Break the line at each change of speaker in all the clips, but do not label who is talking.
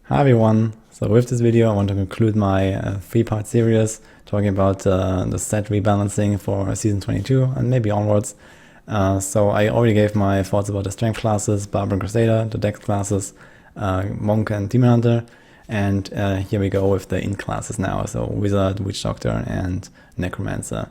Hi everyone, so with this video I want to conclude my three-part series talking about the set rebalancing for season 22 and maybe onwards. So I already gave my thoughts about the strength classes, Barbarian Crusader, the dex classes, Monk and Demon Hunter, and here we go with the int classes now, so Wizard, Witch Doctor and Necromancer.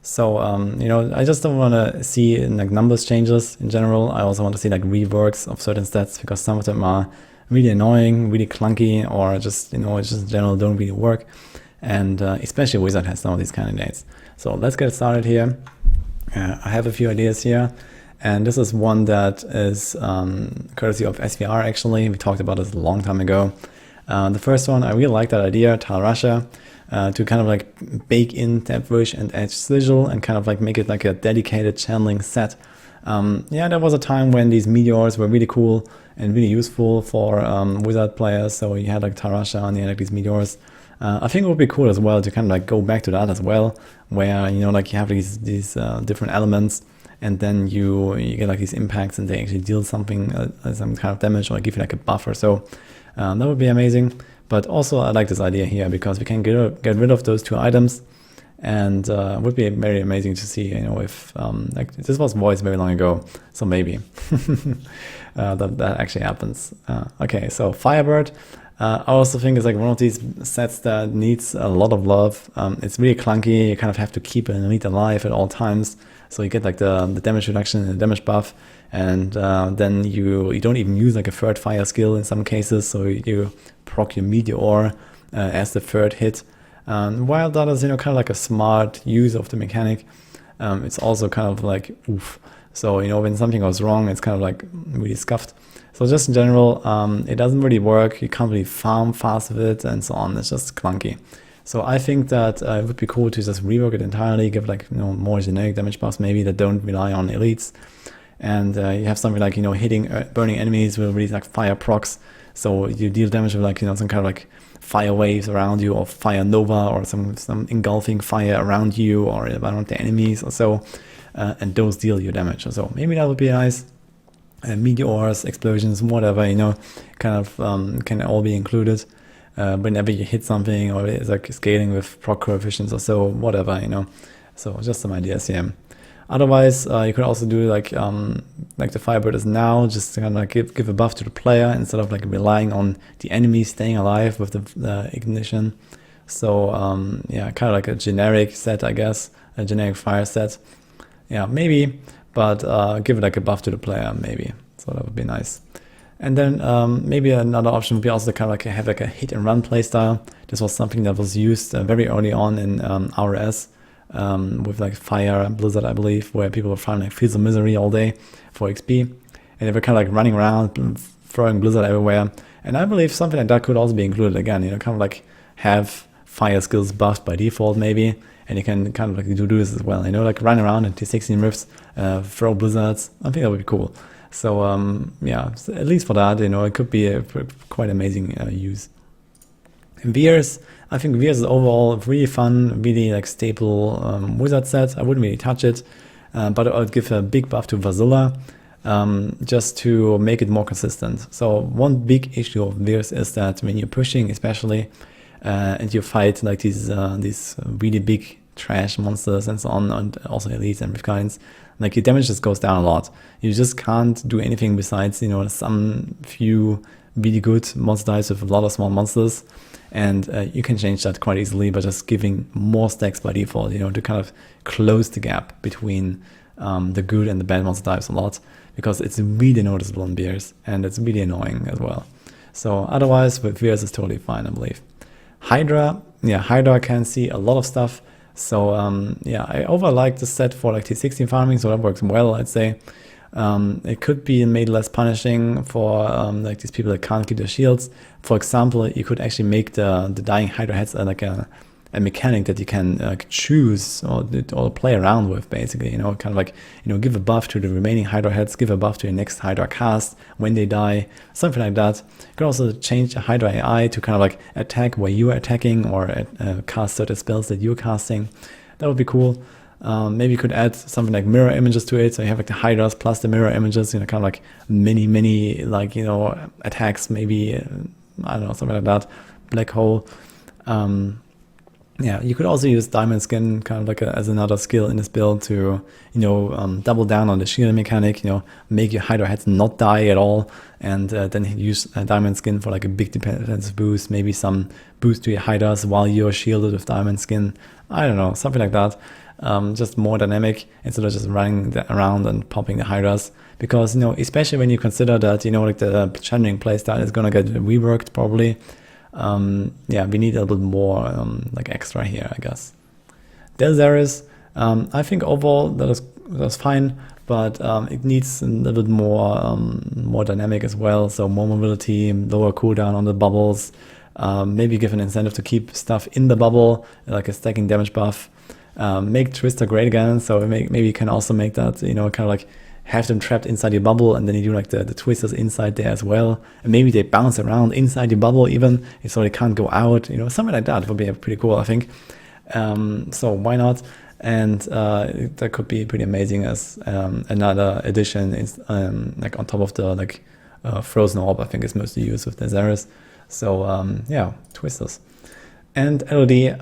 So, I just don't want to see like numbers changes in general. I also want to see like reworks of certain stats because some of them are really annoying, really clunky, or just, just in general don't really work. And especially Wizard has some of these candidates. So let's get started here. I have a few ideas here. And this is one that is courtesy of SVR actually. We talked about this a long time ago. The first one, I really like that idea, Tal Rasha, to kind of like bake in Depth Wish and Edge Sigil and kind of like make it like a dedicated channeling set. There was a time when these meteors were really cool and really useful for Wizard players. So you had like Tarasha and you had like these meteors. I think it would be cool as well to kind of like go back to that as well, where like you have these different elements, and then you get like these impacts, and they actually deal something, some kind of damage, or give you like a buff or so. That would be amazing. But also I like this idea here because we can get rid of those two items. And it would be very amazing to see, if like this was voiced very long ago, so maybe that actually happens. Okay, so Firebird, I also think it's like one of these sets that needs a lot of love. It's really clunky. You kind of have to keep an elite alive at all times, so you get like the damage reduction and the damage buff, and then you don't even use like a third fire skill in some cases, so you proc your meteor as the third hit. While that is, kind of like a smart use of the mechanic, it's also kind of like, oof. So, when something goes wrong, it's kind of like really scuffed. So just in general, it doesn't really work. You can't really farm fast with it and so on. It's just clunky. So I think that it would be cool to just rework it entirely, give like, more generic damage buffs maybe that don't rely on elites. And you have something like, hitting burning enemies with really like fire procs. So you deal damage with like, some kind of like fire waves around you, or fire nova, or some engulfing fire around you or around the enemies or so, and those deal you damage. So maybe that would be nice. Meteors, explosions, whatever, kind of can all be included whenever you hit something, or it's like scaling with proc coefficients or so, whatever, So just some ideas here. Otherwise, you could also do like the Firebird is now, just to kind of like give a buff to the player instead of like relying on the enemy staying alive with the ignition. So kind of like a generic set, I guess, a generic fire set. Yeah, maybe, but give it like a buff to the player, maybe. So that would be nice. And then maybe another option would be also to kind of like have like a hit and run playstyle. This was something that was used very early on in RS. With like Fire and Blizzard, I believe, where people were finding like Fields of Misery all day for XP, and they were kind of like running around, throwing Blizzard everywhere. And I believe something like that could also be included again, kind of like have fire skills buffed by default maybe, and you can kind of like do this as well, like run around in T16 rifts, throw Blizzards. I think that would be cool. So so at least for that, it could be a quite amazing use. Veers, I think Veers is overall really fun, really like staple wizard set. I wouldn't really touch it, but I would give a big buff to Vasilla just to make it more consistent. So one big issue of Veers is that when you're pushing, especially, and you fight like these really big trash monsters and so on, and also elites and kinds, like your damage just goes down a lot. You just can't do anything besides some few really good monster types with a lot of small monsters. And you can change that quite easily by just giving more stacks by default, to kind of close the gap between the good and the bad monster types a lot, because it's really noticeable in Veers, and it's really annoying as well. So otherwise, with Veers is totally fine, I believe. Hydra, Hydra can see a lot of stuff. So I overall like the set for like T16 farming, so that works well, I'd say. It could be made less punishing for like these people that can't keep their shields. For example, you could actually make the dying Hydra heads like a mechanic that you can choose or play around with, basically. Kind of like give a buff to the remaining Hydra heads, give a buff to your next Hydra cast when they die, something like that. You can also change the Hydra AI to kind of like attack where you are attacking, or cast certain spells that you're casting. That would be cool. Maybe you could add something like mirror images to it, so you have like the Hydras plus the mirror images, kind of like many like attacks maybe I don't know, something like that. Black hole. Yeah, you could also use diamond skin kind of like as another skill in this build to, double down on the shield mechanic, make your Hydra heads not die at all, and then use diamond skin for like a big defensive boost, maybe some boost to your Hydras while you're shielded with diamond skin. I don't know, something like that. Just more dynamic instead of just running around and popping the Hydras. Because, especially when you consider that, like the channeling playstyle is gonna get reworked probably. Yeah, we need a little bit more like extra here, I guess. Delzaris, I think overall that was fine, but it needs a little bit more dynamic as well. So more mobility, lower cooldown on the bubbles, maybe give an incentive to keep stuff in the bubble, like a stacking damage buff. Make Twister great again, so maybe you can also make that, kind of like have them trapped inside your bubble, and then you do like the twisters inside there as well, and maybe they bounce around inside your bubble even, so they can't go out, something like that would be pretty cool, I think. So why not? And that could be pretty amazing as another addition is like on top of the like frozen orb, I think is mostly used with Delzaris. So yeah, twisters. And LOD,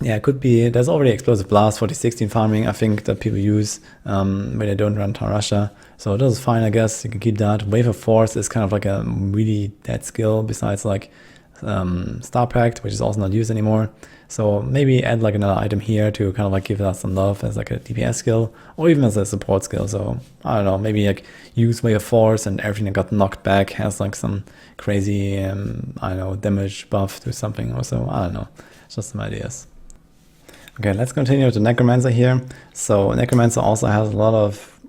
yeah, it could be, there's already Explosive Blast for the 16 farming, I think, that people use when they don't run Tarasha. So this is fine, I guess, you can keep that. Wave of Force is kind of like a really dead skill besides like Star Pact, which is also not used anymore. So maybe add like another item here to kind of like give that some love as like a DPS skill, or even as a support skill. So I don't know, maybe like use Wave of Force and everything that got knocked back has like some crazy, I don't know, damage buff to something or so. I don't know, just some ideas. Okay, let's continue with the Necromancer here. So Necromancer also has a lot of,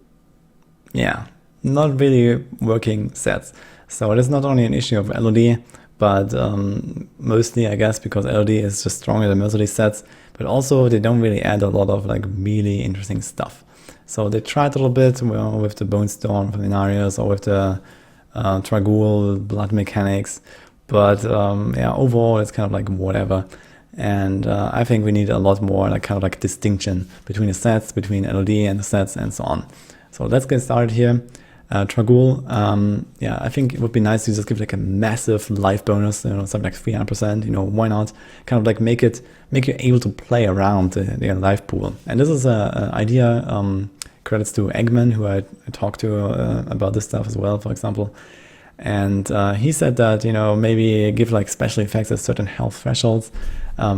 yeah, not really working sets. So it is not only an issue of LOD, but mostly, I guess, because LOD is just stronger than most of these sets, but also they don't really add a lot of like really interesting stuff. So they tried a little bit with the Bone Storm from Inarius or with the Tragul blood mechanics, but yeah, overall it's kind of like whatever. And I think we need a lot more like kind of like distinction between the sets, between LOD and the sets and so on. So let's get started here. Tragul, yeah, I think it would be nice to just give like a massive life bonus, something like 300%, why not? Kind of like make you able to play around the life pool. And this is an idea, credits to Eggman, who I talked to about this stuff as well, for example. And he said that, maybe give like special effects at certain health thresholds.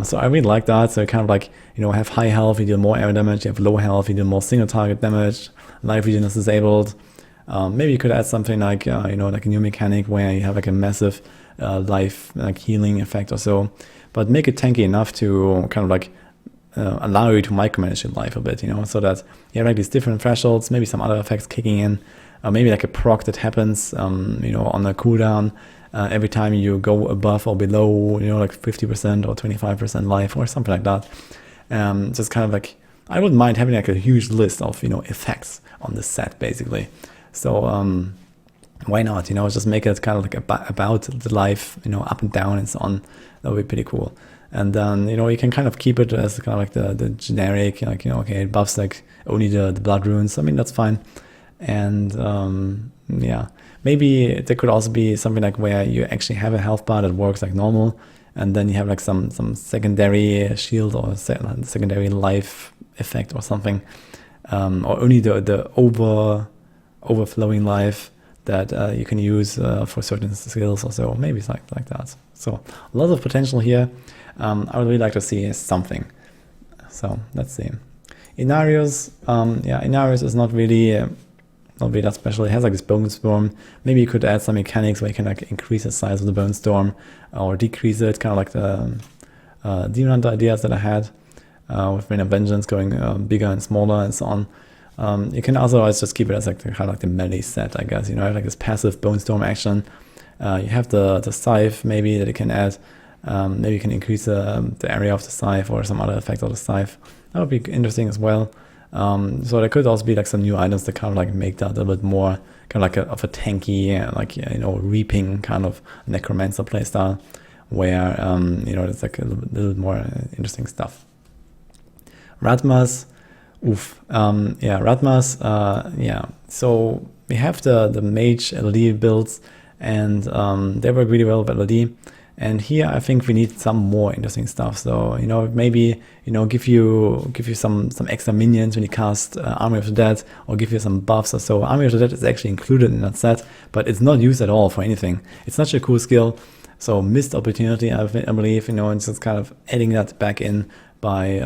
So I really like that. So you kind of like, have high health, you deal more air damage, you have low health, you deal more single target damage, life regen is disabled. Maybe you could add something like, like a new mechanic where you have like a massive life like healing effect or so, but make it tanky enough to kind of like allow you to micromanage your life a bit, so that you have like these different thresholds, maybe some other effects kicking in, maybe like a proc that happens, on a cooldown every time you go above or below, like 50% or 25% life or something like that. Just kind of like, I wouldn't mind having like a huge list of, effects on this set basically. So why not, just make it kind of like about the life, up and down and so on. That would be pretty cool. And then, you can kind of keep it as kind of like the generic, like, okay, it buffs like only the blood runes. I mean, that's fine. And yeah, maybe there could also be something like where you actually have a health bar that works like normal, and then you have like some secondary shield or secondary life effect or something, or only the overflowing life that you can use for certain skills or so. Maybe it's like that. So a lot of potential here. I would really like to see something. So let's see. Inarius, yeah, Inarius is not really that special. It has like this Bone Storm. Maybe you could add some mechanics where you can like increase the size of the Bone Storm or decrease it, kind of like the Demon Hunter ideas that I had with Rain of Vengeance going bigger and smaller and so on. You can also always just keep it as like kind of like the melee set, I guess. Have like this passive Bone Storm action. You have the scythe maybe that you can add. Maybe you can increase the area of the scythe or some other effect of the scythe. That would be interesting as well. So there could also be like some new items that kind of like make that a little bit more kind of like of a tanky, like, reaping kind of Necromancer playstyle, where it's like a little more interesting stuff. Ratmas, yeah, Ratmas, yeah. So we have the mage LD builds, and they work really well with LOD. And here I think we need some more interesting stuff. So, maybe, give you some extra minions when you cast Army of the Dead, or give you some buffs or so. Army of the Dead is actually included in that set, but it's not used at all for anything. It's such a cool skill. So missed opportunity, I believe, and just kind of adding that back in by,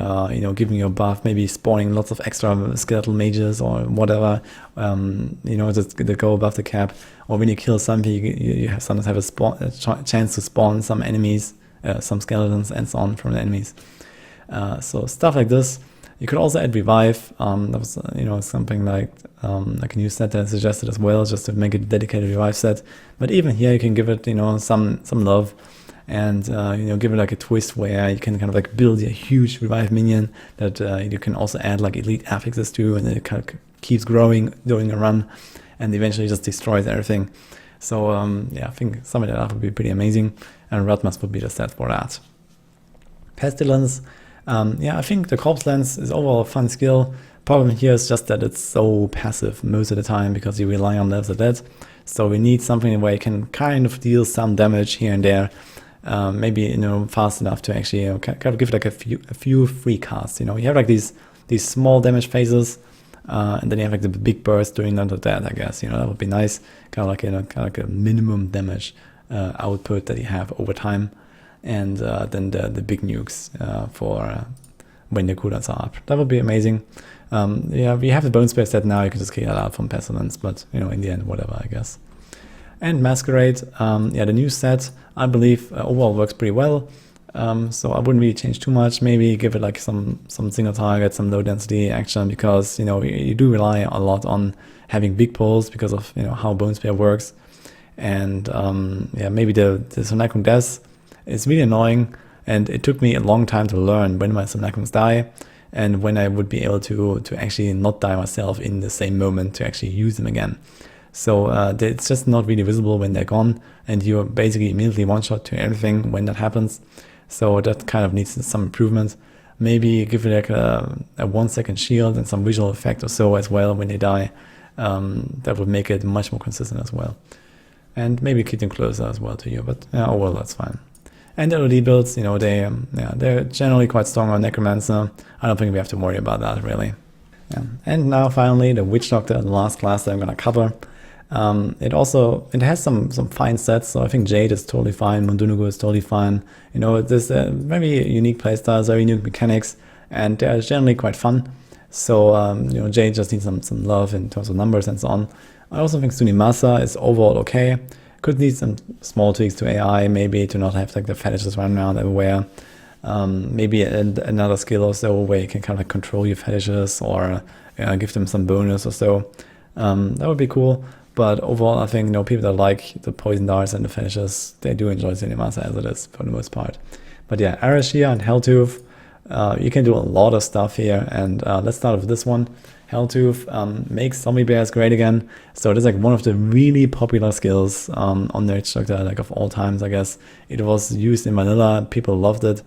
giving you a buff, maybe spawning lots of extra skeletal mages or whatever, just to go above the cap. Or when you kill something, you sometimes have a chance to spawn some enemies, some skeletons and so on from the enemies. So stuff like this. You could also add revive. That was something like a new set that I suggested as well, just to make a dedicated revive set. But even here, you can give it some love, and give it like a twist where you can kind of like build a huge revive minion that you can also add like elite affixes to, and it kind of keeps growing during a run, and eventually just destroys everything. So I think something like that would be pretty amazing, and Radmas would be the set for that. Pestilence. I think the Corpse Lens is overall a fun skill. Problem here is just that it's so passive most of the time because you rely on Levels of Dead. So we need something where you can kind of deal some damage here and there. Maybe fast enough to actually kind of give like a few free casts. You have like these small damage phases, and then you have like the big burst during that. I guess that would be nice. Kind of like a minimum damage output that you have over time. And then the big nukes for when the cooldowns are up. That would be amazing. We have the Bone Spear set now. You can just kick that out from Pestilence, but in the end, whatever, I guess. And Masquerade, the new set, I believe overall works pretty well. So I wouldn't really change too much. Maybe give it like some single target, some low density action, because you do rely a lot on having big pulls because of how Bone Spear works. And maybe the Sonacrum Death is really annoying, and it took me a long time to learn when my Somnacrums die and when I would be able to actually not die myself in the same moment to actually use them again. So it's just not really visible when they're gone, and you're basically immediately one-shot to everything when that happens. So that kind of needs some improvement. Maybe give it like a 1 second shield and some visual effect or so as well when they die. That would make it much more consistent as well. And maybe keep them closer as well to you, but overall that's fine. And the LOD builds, they're generally quite strong on Necromancer. I don't think we have to worry about that, really. Yeah. And now, finally, the Witch Doctor, the last class that I'm going to cover. It has some fine sets, so I think Jade is totally fine, Mundunugu is totally fine. There's a very unique playstyles, very unique mechanics, and they're generally quite fun. So, Jade just needs some love in terms of numbers and so on. I also think Sunimasa is overall okay. Could need some small tweaks to AI, maybe to not have like the fetishes run around everywhere. Maybe another skill or so where you can kind of like control your fetishes or give them some bonus or so. That would be cool. But overall, I think people that like the poison darts and the fetishes, they do enjoy Cinemasa as it is for the most part. But yeah, Arashia and Helltooth, you can do a lot of stuff here. And let's start with this one. Helltooth makes zombie bears great again. So it is like one of the really popular skills on the Witch Doctor, like of all times, I guess. It was used in vanilla, people loved it.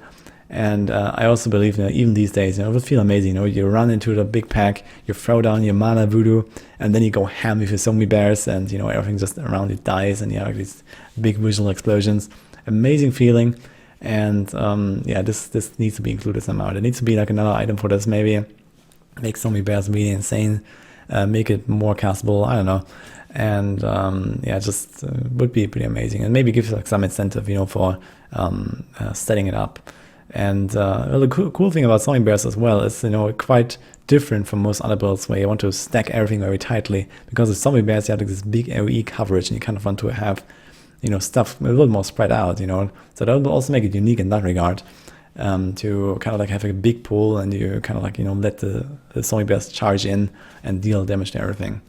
And I also believe that even these days, it would feel amazing. You run into the big pack, you throw down your mana voodoo, and then you go ham with your zombie bears, and everything just around it dies, and you have like these big visual explosions. Amazing feeling. And this needs to be included somehow. There needs to be like another item for this, maybe. Make zombie bears really insane, make it more castable, I don't know. And just would be pretty amazing. And maybe give like some incentive, for setting it up. And the cool thing about zombie bears as well is, quite different from most other builds where you want to stack everything very tightly. Because with zombie bears, you have like this big AoE coverage, and you kind of want to have, stuff a little more spread out, So that will also make it unique in that regard. To kind of like have a big pool, and you kind of like, let the zombie bears charge in and deal damage to everything.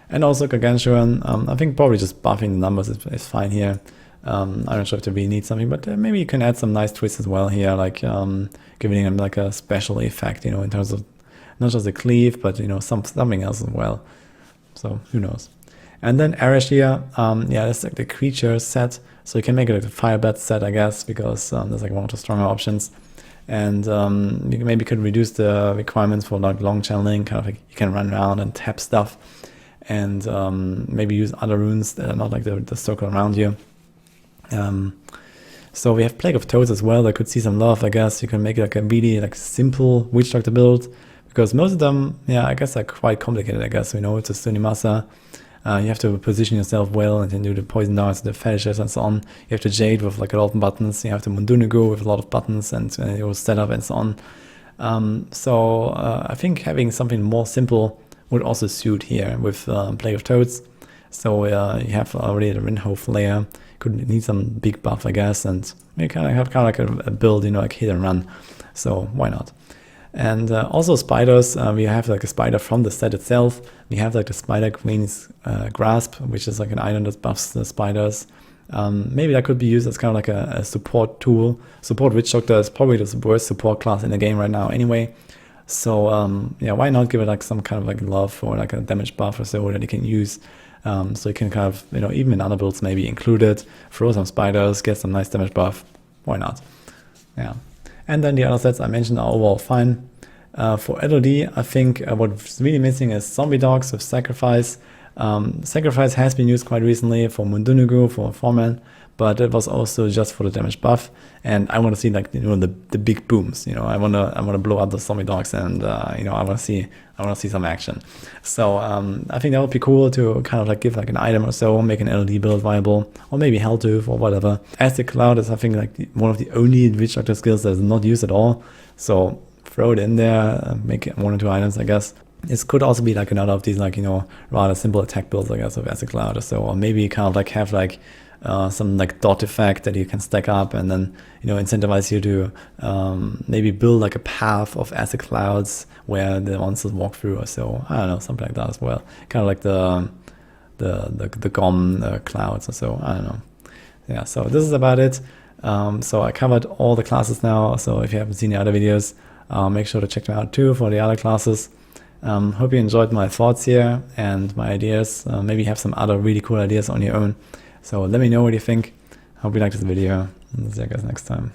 And also Gargantuan, I think probably just buffing the numbers is fine here. I'm not sure if they really need something, but maybe you can add some nice twists as well here, like giving them like a special effect, in terms of not just the cleave, but something else as well. So who knows? And then Arashia, that's like the creature set. So you can make it like a firebat set, I guess, because there's like one of the stronger options. And you maybe could reduce the requirements for like long channeling, kind of like you can run around and tap stuff. and maybe use other runes that are not like the circle around you. So we have Plague of Toads as well. That could see some love, I guess. You can make it like a really like simple Witch Doctor build, because most of them, yeah, I guess are quite complicated, I guess. You know, it's a Sunimasa. You have to position yourself well and then do the poison darts, the fetishes and so on. You have to Jade with like a lot of buttons. You have to Mundunugu with a lot of buttons and your setup and so on. So I think having something more simple would also suit here with Plague of Toads. So you have already the Rinhof layer. Could need some big buff, I guess, and you kind of have like a build, you know, like hit and run. So why not? And also spiders. We have like a spider from the set itself. We have like the Spider Queen's Grasp, which is like an item that buffs the spiders. Maybe that could be used as kind of like a support tool. Support Witch Doctor is probably the worst support class in the game right now anyway. So yeah, why not give it like some kind of like love or like a damage buff or so that you can use. So you can kind of, you know, even in other builds maybe include it, throw some spiders, get some nice damage buff. Why not? Yeah. And then the other sets I mentioned are overall fine. For LOD, I think what's really missing is Zombie Dogs with Sacrifice. Sacrifice has been used quite recently for Mundunugu, for Foreman, but it was also just for the damage buff. And I want to see like, you know, the big booms. You know, I want to blow up the Zombie Dogs, and you know, I want to see some action. So I think that would be cool to kind of like give like an item or so, make an LOD build viable, or maybe Helltooth or whatever. Acid Cloud is I think like one of the only Witch Doctor skills that is not used at all. So throw it in there, make it 1 or 2 items, I guess. This could also be like another of these like, you know, rather simple attack builds, I guess, of Acid Cloud or so, or maybe kind of like have like some like dot effect that you can stack up and then, you know, incentivize you to maybe build like a path of Acid Clouds where the monsters walk through or so. I don't know, something like that as well. Kind of like the GOM clouds or so. I don't know. Yeah, so this is about it. So I covered all the classes now. So if you haven't seen the other videos, make sure to check them out too for the other classes. Hope you enjoyed my thoughts here and my ideas. Maybe have some other really cool ideas on your own. So let me know what you think. Hope you liked this video, and see you guys next time.